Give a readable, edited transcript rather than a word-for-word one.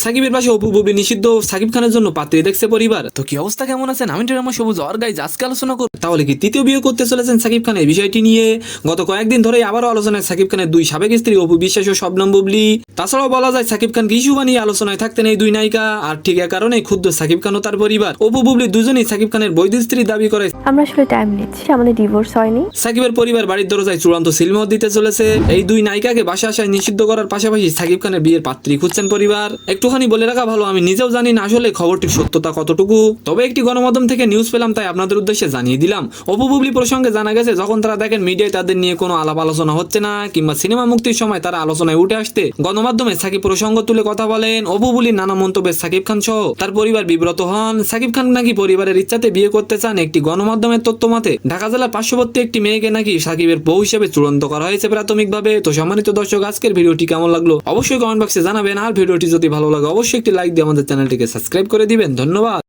সাকিবের পাশে অপু বুবলি নিষিদ্ধ, সাকিব খানের জন্য পাত্রী দেখছে পরিবার। তো কি অবস্থা, কেমন আছেন? আমি ড্রামা সবুজ আর গাইজ আজকে আলোচনা করব তাহলে কি তৃতীয় বিয়ে করতে চলেছেন সাকিব খান, এই বিষয়টি নিয়ে গত কয়েকদিন ধরেই আবারও আলোচনায় সাকিব খানের দুই সাবেক স্ত্রী অপু বিশ্বাস ও শবনম বুবলি। তাছাড়াও বলা যায় সাকিব খানকে ইস্যু বানিয়ে আলোচনায় থাকতেন এই দুই নায়িকা। আর ঠিক এ কারণে ক্ষুদ্র সাকিব খান ও তার পরিবার অপু বুবলি দুজনেই সাকিব খানের বৈধ স্ত্রী দাবি করে। আমরা আসলে টাইম নিচ্ছি, আমাদের ডিভোর্স হয়নি। সাকিবের পরিবার বাড়ির দরজায় চূড়ান্ত সিলমোহর দিতে চলেছে। এই দুই নায়িকাকে বাসা আসায় নিষিদ্ধ করার পাশাপাশি সাকিব খানের বিয়ের পাত্রী খুঁজছেন পরিবার। একটুখানি বলে রাখা ভালো, আমি নিজেও জানি না আসলে খবরটির সত্যতা কতটুকু, তবে একটি গণমাধ্যম থেকে নিউজ পেলাম তাই আপনাদের উদ্দেশ্যে জানিয়ে দিলাম। অপু বুবলি প্রসঙ্গে জানা গেছে যখন তারা দেখেন মিডিয়ায় তাদের নিয়ে কোনো আলাপ আলোচনা হচ্ছে না কিংবা সিনেমা মুক্তির সময় তারা আলোচনায় উঠে আসতে গণমাধ্যমে সাকিব প্রসঙ্গ তুলে কথা বলেন। অপু বুবলির নানা মন্তব্যে সাকিব খান সহ তার পরিবার বিব্রত হন। সাকিব খান নাকি পরিবারের ইচ্ছাতে বিয়ে করতে চান। একটি গণমাধ্যমের তথ্য মতে ঢাকা জেলার পার্শ্ববর্তী একটি মেয়েকে নাকি সাকিবের বউ হিসেবে চূড়ান্ত করা হয়েছে প্রাথমিকভাবে। তো সম্মানিত দর্শক, আজকের ভিডিওটি কেমন লাগলো অবশ্যই কমেন্ট বক্সে জানাবেন। আর ভিডিওটি যদি ভালো লাগে অবশ্যই একটি লাইক দিয়ে আমাদের চ্যানেলটিকে সাবস্ক্রাইব করে দিবেন। ধন্যবাদ।